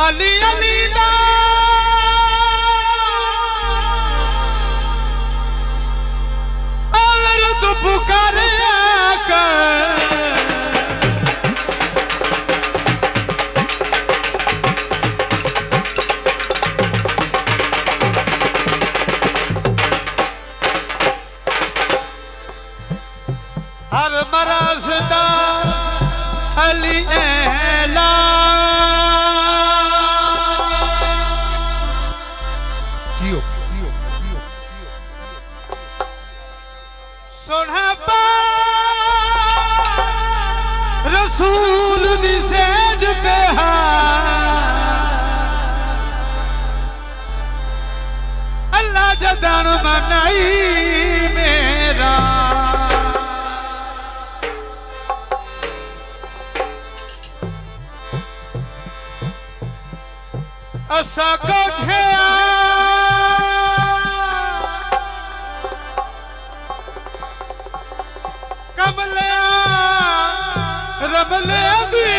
अली अली दा अगर तू पुकारे हर मरासदा अली एला सोना रसूल निसेज पे अल्लाह जदान मनाई मेरा असा कोठिया कमलिया रमले दी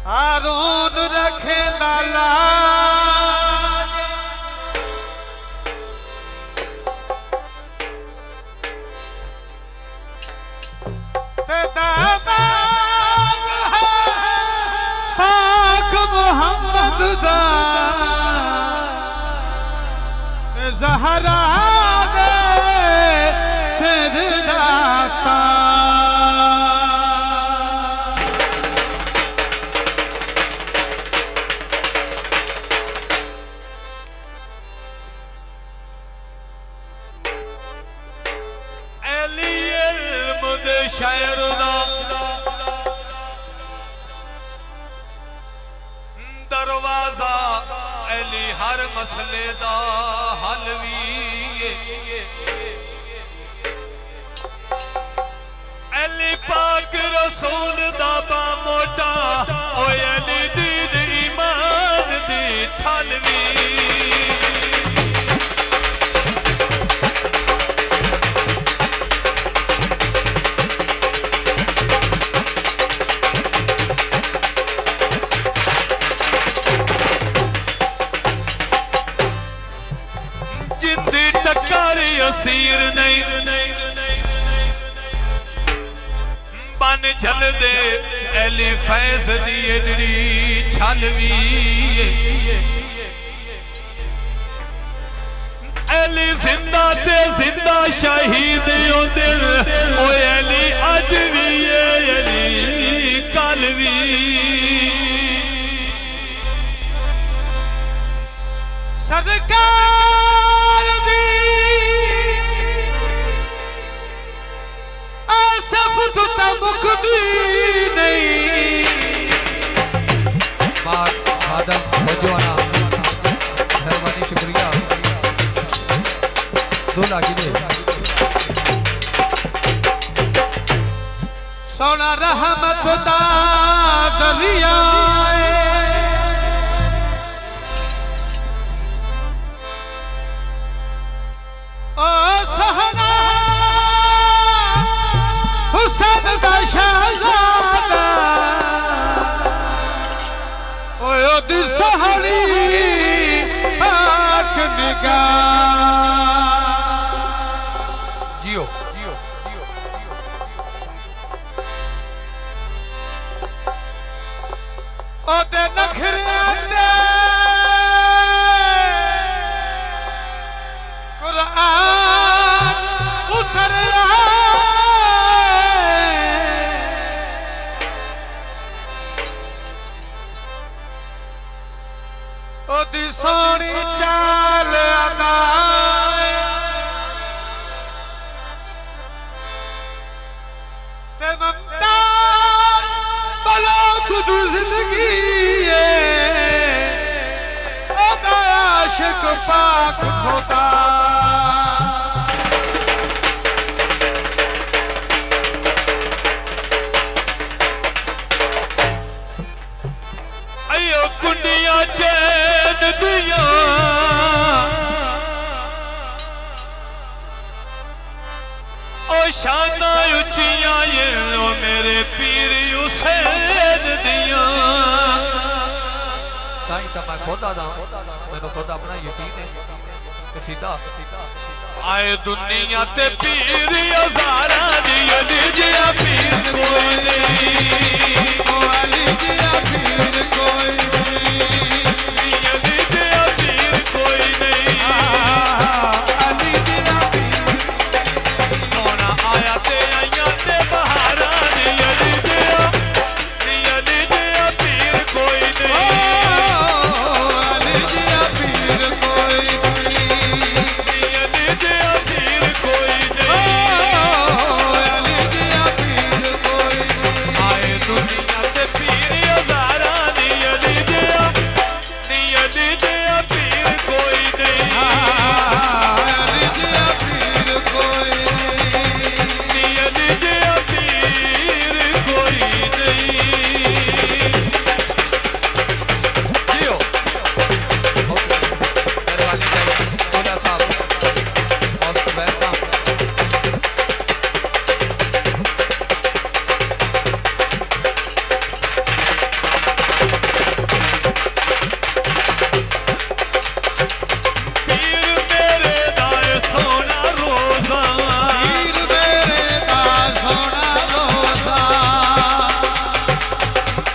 हारून रखे लाला मोहम्मद दा ज़हरा दे सिरदाता अली इल्म दे शायर दा दरवाजा अली हर मसले दा हल भी अली पाक रसूल दा बा मोटा ओ अली दीन ईमान दी ठल भी असीर नहीं बन झल दे अली फैज दी एडड़ी छलवी अली जिंदा ते जिंदा शहीद ओ दिल ओ अली अज भी अली कल भी सरकार दी नहीं आदम मौजवाना मेहरबानी शुक्रिया 2 लाख सोना रहमत दा दरिया ओ सहना हुसैन दा शहजादा ओयो दी सहरी पाक निगाह जियो जियो जियो ओ दे नखरे ते कुरान उतर ओदी सोनी चाल अदा आरज़ू ज़िंदगी ओदा आशिक़ पाक खुदा अयो कुंडिया चैन दिया ओ शाना उचिया ये लो मेरे पीर हुसैन दिया ताई तो मैं खुदा दा मैंने खुद अपना यकीन है कसीदा आए दुनिया ते पीर हज़ारा दी अली जिया पीर कोई नहीं ओ अली जिया पीर कोई नहीं अली जिया पीर कोई नहीं अली जिया पीर सोना आया ते आइया ते बहारा दी अली जिया पीर कोई नहीं अली जिया पीर कोई नहीं अली जिया पीर कोई नहीं अली जिया पीर कोई नहीं आए दुनिया ते पीर हज़ारा दी अली जिया पीर कोई नहीं अली जिया पीर कोई नहीं अली जिया पीर कोई नहीं जियो मेहरबानी चाहिए खुदा साहब मस्त वेलकम पीर मेरे दाए सोना रोज़ा पीर मेरे दा सोना रोज़ा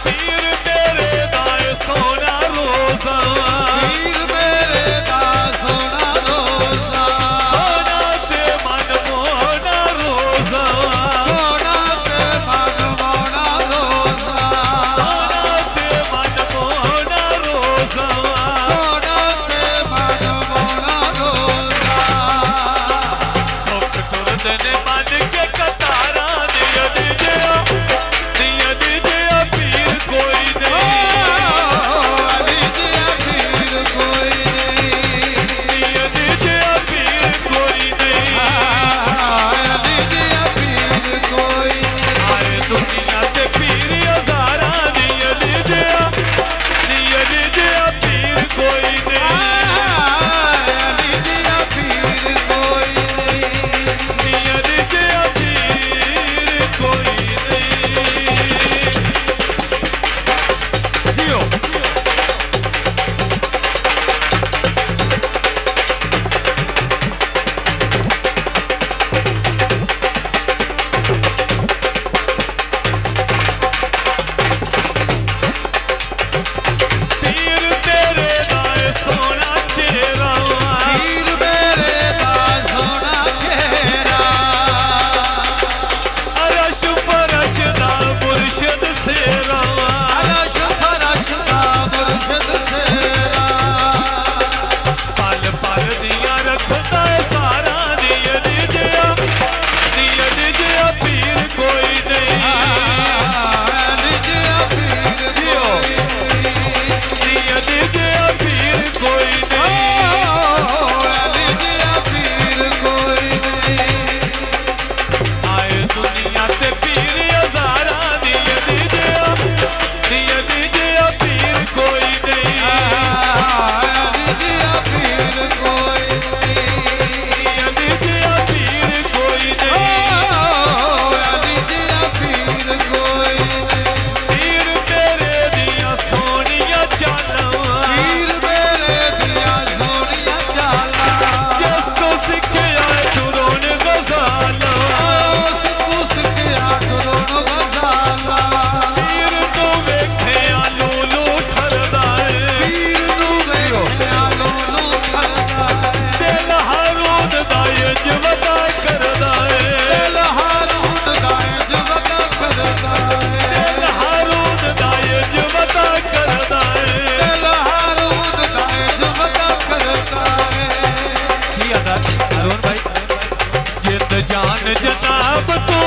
पीर मेरे दाए सोना रोज़ा पीर मेरे दा सोना रोज़ा सोना ते मन मोना रोज़ा सोना ते मन मोना रोज़ा सोना ते मन मोना रोज़ा सोना ते मन मोना रोज़ा सुख टुरदे ने बन के कतारा दी अली जिया पीर कोई नहीं अली जिया पीर कोई नहीं अली जिया पीर कोई नहीं अली जिया पीर कोई नहीं आए दुनिया ते पीर हज़ारा दी अली जिया पीर कोई नहीं अली जिया पीर कोई नहीं अली जिया पीर कोई नहीं जियो पीर तेरे दाए सोना चेहरा पीर मेरे दा सोना चेहरा अरश फरश दा मुर्शद सेरा अरश फरश दा मुर्शद सेरा पल पल दिया रखदा है सारा दी अली जिया पीर कोई नहीं अली जिया पीर कोई अली जिया पीर कोई नहीं अली जिया पीर कोई नहीं आए दुनिया ते पीर हज़ारा दी अली जिया पीर कोई नहीं अली जिया पीर कोई नहीं अली जिया पीर कोई नहीं अली जिया पीर कोई नहीं पीर तेरे दिया सोनिया चालां पीर मेरे दिया सोनिया चाला जिस तो सिखया दुरोन गज़ाला सिखया दुरोन गज़ाला पीर तो वेखिया लूलू ठरदा है पीर नू वेखिया लोलू ठरदा है दिल हारून दा यजवता करदा है दिल हारून दा जवता करदा है दिल हारून दा यजवता करदा है दिल हारून दा जवता करदा है की अदा हारून भाई जिंद जान जनाब तू